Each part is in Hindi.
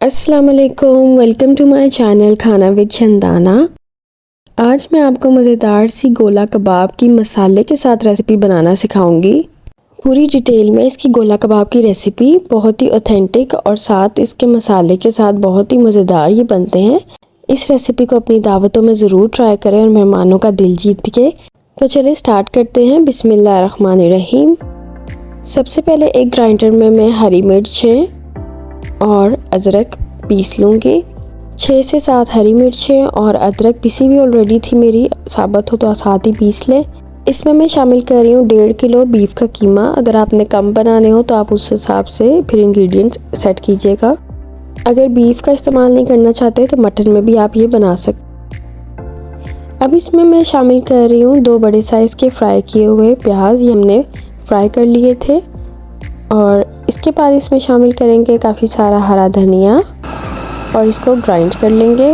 अस्सलाम वालेकुम, वेलकम टू माय चैनल खाना विद चंदाना। आज मैं आपको मज़ेदार सी गोला कबाब की मसाले के साथ रेसिपी बनाना सिखाऊंगी। पूरी डिटेल में इसकी गोला कबाब की रेसिपी बहुत ही ऑथेंटिक और साथ इसके मसाले के साथ बहुत ही मज़ेदार ये बनते हैं। इस रेसिपी को अपनी दावतों में ज़रूर ट्राई करें और मेहमानों का दिल जीत के। तो चलिए स्टार्ट करते हैं। बिस्मिल्लाहिर्रहमानिर्रहीम। सबसे पहले एक ग्राइंडर में मैं हरी मिर्चें और अदरक पीस लूँगी। 6 से 7 हरी मिर्चें और अदरक पिसी हुई ऑलरेडी थी मेरी, साबुत हो तो साथ ही पीस लें। इसमें मैं शामिल कर रही हूँ 1.5 किलो बीफ का कीमा। अगर आपने कम बनाने हो तो आप उस हिसाब से फिर इंग्रेडिएंट्स सेट कीजिएगा। अगर बीफ का इस्तेमाल नहीं करना चाहते तो मटन में भी आप ये बना सकते। अब इसमें मैं शामिल कर रही हूँ 2 बड़े साइज़ के फ्राई किए हुए प्याज, ये हमने फ्राई कर लिए थे। और इसके बाद इसमें शामिल करेंगे काफ़ी सारा हरा धनिया और इसको ग्राइंड कर लेंगे।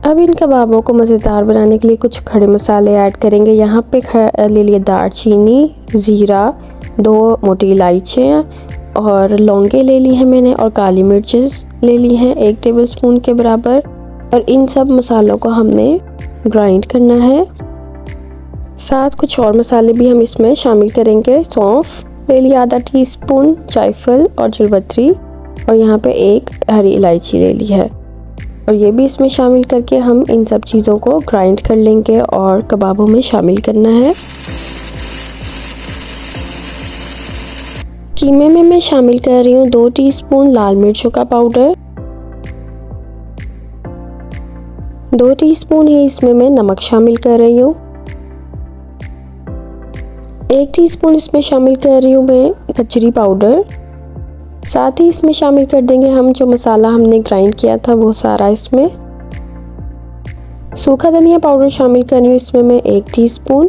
अब इन कबाबों को मज़ेदार बनाने के लिए कुछ खड़े मसाले ऐड करेंगे। यहाँ पे ले लिए दालचीनी, ज़ीरा, 2 मोटी इलायचियाँ और लौंगे ले ली हैं मैंने, और काली मिर्चें ले ली हैं 1 टेबलस्पून के बराबर। और इन सब मसालों को हमने ग्राइंड करना है। साथ कुछ और मसाले भी हम इसमें शामिल करेंगे। सौंफ ले लिया आधा टीस्पून, जायफल और जलपत्री, और यहाँ पे 1 हरी इलायची ले ली है। और ये भी इसमें शामिल करके हम इन सब चीज़ों को ग्राइंड कर लेंगे और कबाबों में शामिल करना है। कीमे में मैं शामिल कर रही हूँ 2 टीस्पून लाल मिर्चों का पाउडर, 2 टीस्पून ही इसमें मैं नमक शामिल कर रही हूँ, 1 टीस्पून इसमें शामिल कर रही हूँ मैं कचरी पाउडर। साथ ही इसमें शामिल कर देंगे हम जो मसाला हमने ग्राइंड किया था वो सारा इसमें। सूखा धनिया पाउडर शामिल कर रही हूँ इसमें मैं 1 टीस्पून।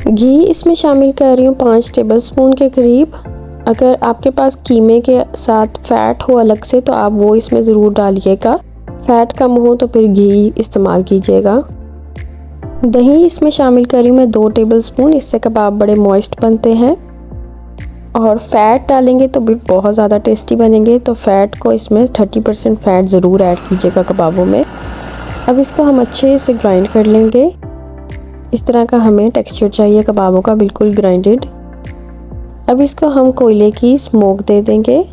घी इसमें शामिल कर रही हूँ 5 टेबलस्पून के करीब। अगर आपके पास कीमे के साथ फ़ैट हो अलग से तो आप वो इसमें ज़रूर डालिएगा, फ़ैट कम हो तो फिर घी इस्तेमाल कीजिएगा। दही इसमें शामिल कर रही हूँ मैं 2 टेबलस्पून, इससे कबाब बड़े मॉइस्ट बनते हैं। और फ़ैट डालेंगे तो भी बहुत ज़्यादा टेस्टी बनेंगे, तो फ़ैट को इसमें 30% फ़ैट ज़रूर ऐड कीजिएगा कबाबों में। अब इसको हम अच्छे से ग्राइंड कर लेंगे। इस तरह का हमें टेक्सचर चाहिए कबाबों का, बिल्कुल ग्राइंडेड। अब इसको हम कोयले की स्मोक दे देंगे।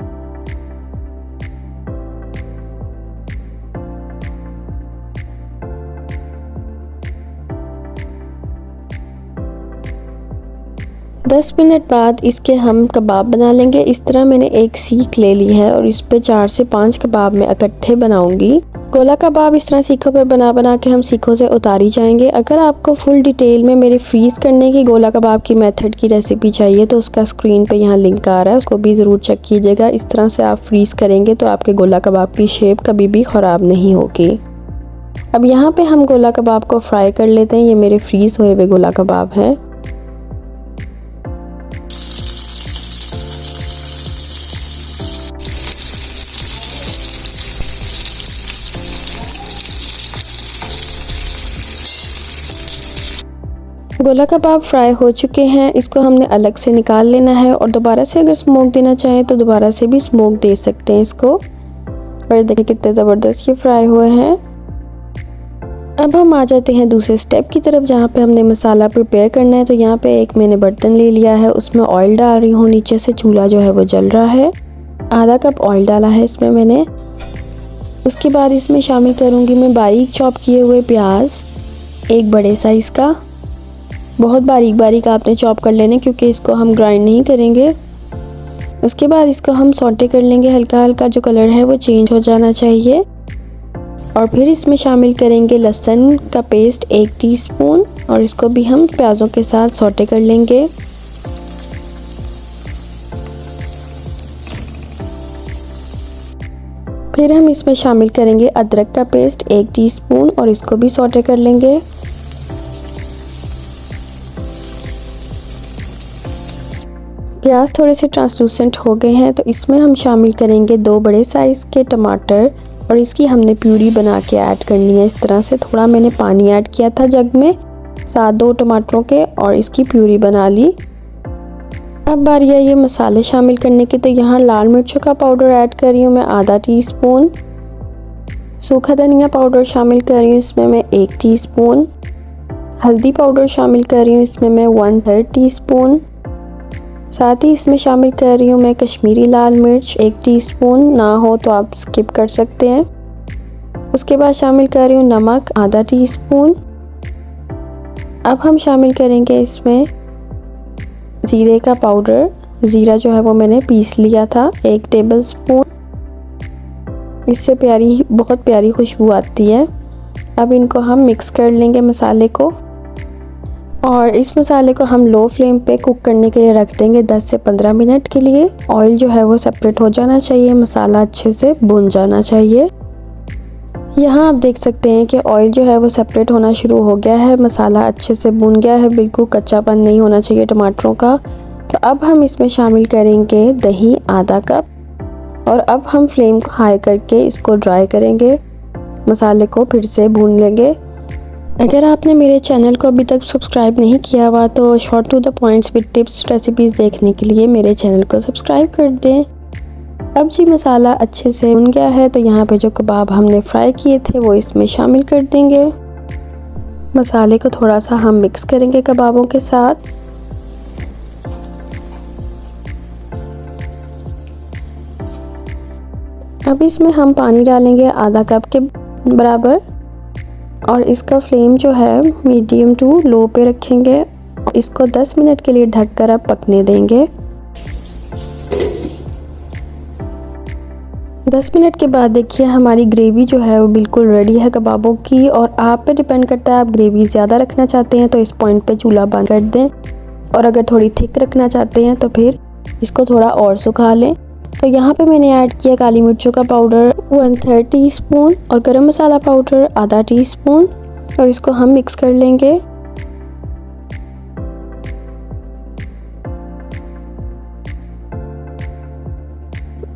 दस मिनट बाद इसके हम कबाब बना लेंगे। इस तरह मैंने एक सीख ले ली है और इस पे 4 से 5 कबाब मैं इकट्ठे बनाऊंगी। गोला कबाब इस तरह सीखों पे बना के हम सीखों से उतारी जाएंगे। अगर आपको फुल डिटेल में मेरे फ्रीज़ करने की गोला कबाब की मेथड की रेसिपी चाहिए तो उसका स्क्रीन पे यहाँ लिंक आ रहा है, उसको भी ज़रूर चेक कीजिएगा। इस तरह से आप फ्रीज़ करेंगे तो आपके गोला कबाब की शेप कभी भी ख़राब नहीं होगी। अब यहाँ पे हम गोला कबाब को फ्राई कर लेते हैं। ये मेरे फ्रीज़ हुए हुए गोला कबाब हैं। गोला कबाब फ्राई हो चुके हैं, इसको हमने अलग से निकाल लेना है। और दोबारा से अगर स्मोक देना चाहें तो दोबारा से भी स्मोक दे सकते हैं इसको। और देखिए कितने ज़बरदस्त ये फ्राई हुए हैं। अब हम आ जाते हैं दूसरे स्टेप की तरफ, जहाँ पे हमने मसाला प्रिपेयर करना है। तो यहाँ पे एक मैंने बर्तन ले लिया है, उसमें ऑयल डाल रही हूँ। नीचे से चूल्हा जो है वो जल रहा है। आधा कप ऑयल डाला है इसमें मैंने। उसके बाद इसमें शामिल करूँगी मैं बारीक चॉप किए हुए प्याज, 1 बड़े साइज़ का। बहुत बारीक बारीक आपने चॉप कर लेने क्योंकि इसको हम ग्राइंड नहीं करेंगे। उसके बाद इसको हम सौटे कर लेंगे, हल्का हल्का जो कलर है वो चेंज हो जाना चाहिए। और फिर इसमें शामिल करेंगे लहसुन का पेस्ट 1 टीस्पून, और इसको भी हम प्याज़ों के साथ सौटे कर लेंगे। फिर हम इसमें शामिल करेंगे अदरक का पेस्ट 1 टीस्पून, और इसको भी सौटे कर लेंगे। प्याज थोड़े से ट्रांसलूसेंट हो गए हैं तो इसमें हम शामिल करेंगे 2 बड़े साइज़ के टमाटर, और इसकी हमने प्यूरी बना के ऐड करनी है। इस तरह से थोड़ा मैंने पानी ऐड किया था जग में, साथ 2 टमाटरों के, और इसकी प्यूरी बना ली। अब बारी आई है मसाले शामिल करने की, तो यहाँ लाल मिर्चों का पाउडर ऐड कर रही हूँ मैं आधा टीस्पून। सूखा धनिया पाउडर शामिल कर रही हूँ इसमें मैं 1 टीस्पून। हल्दी पाउडर शामिल कर रही हूँ इसमें मैं 1/3 टीस्पून। साथ ही इसमें शामिल कर रही हूँ मैं कश्मीरी लाल मिर्च 1 टीस्पून, ना हो तो आप स्किप कर सकते हैं। उसके बाद शामिल कर रही हूँ नमक आधा टीस्पून। अब हम शामिल करेंगे इसमें ज़ीरे का पाउडर। ज़ीरा जो है वो मैंने पीस लिया था 1 टेबलस्पून। इससे बहुत प्यारी खुशबू आती है। अब इनको हम मिक्स कर लेंगे मसाले को, और इस मसाले को हम लो फ्लेम पे कुक करने के लिए रख देंगे 10 से 15 मिनट के लिए। ऑयल जो है वो सेपरेट हो जाना चाहिए, मसाला अच्छे से भुन जाना चाहिए। यहाँ आप देख सकते हैं कि ऑयल जो है वो सेपरेट होना शुरू हो गया है, मसाला अच्छे से भुन गया है, बिल्कुल कच्चापन नहीं होना चाहिए टमाटरों का। तो अब हम इसमें शामिल करेंगे दही आधा कप, और अब हम फ्लेम को हाई करके इसको ड्राई करेंगे, मसाले को फिर से भून लेंगे। अगर आपने मेरे चैनल को अभी तक सब्सक्राइब नहीं किया हुआ तो short to the points with tips recipes देखने के लिए मेरे चैनल को सब्सक्राइब कर दें। अब जी मसाला अच्छे से भुन गया है, तो यहाँ पे जो कबाब हमने फ्राई किए थे वो इसमें शामिल कर देंगे। मसाले को थोड़ा सा हम मिक्स करेंगे कबाबों के साथ। अब इसमें हम पानी डालेंगे आधा कप के बराबर, और इसका फ्लेम जो है मीडियम टू लो पे रखेंगे। इसको 10 मिनट के लिए ढककर अब पकने देंगे। 10 मिनट के बाद देखिए हमारी ग्रेवी जो है वो बिल्कुल रेडी है कबाबों की, और आप पे डिपेंड करता है, आप ग्रेवी ज़्यादा रखना चाहते हैं तो इस पॉइंट पे चूल्हा बंद कर दें, और अगर थोड़ी थिक रखना चाहते हैं तो फिर इसको थोड़ा और सुखा लें। तो यहाँ पे मैंने ऐड किया काली मिर्चों का पाउडर 1/3 टीस्पून और गरम मसाला पाउडर आधा टीस्पून, और इसको हम मिक्स कर लेंगे।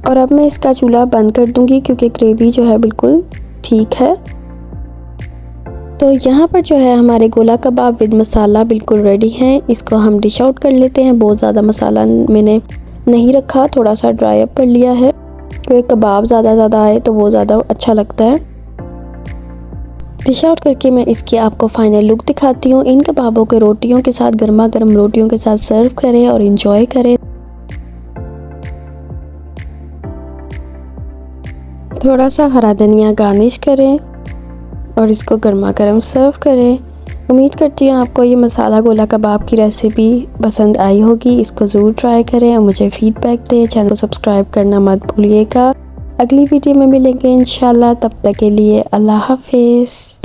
और अब मैं इसका चूल्हा बंद कर दूंगी क्योंकि ग्रेवी जो है बिल्कुल ठीक है। तो यहाँ पर जो है हमारे गोला कबाब विद मसाला बिल्कुल रेडी हैं। इसको हम डिश आउट कर लेते हैं। बहुत ज़्यादा मसाला मैंने नहीं रखा, थोड़ा सा ड्राई अप कर लिया है, क्योंकि कबाब ज़्यादा आए तो वो ज़्यादा अच्छा लगता है। डिश आउट करके मैं इसकी आपको फाइनल लुक दिखाती हूँ। इन कबाबों के रोटियों के साथ, गर्मा गर्म रोटियों के साथ सर्व करें और इन्जॉय करें। थोड़ा सा हरा धनिया गार्निश करें और इसको गर्मा गर्म सर्व करें। उम्मीद करती हूँ आपको ये मसाला गोला कबाब की रेसिपी पसंद आई होगी। इसको ज़रूर ट्राई करें और मुझे फीडबैक दें। चैनल को सब्सक्राइब करना मत भूलिएगा। अगली वीडियो में मिलेंगे इंशाल्लाह। तब तक के लिए अल्लाह हाफिज़।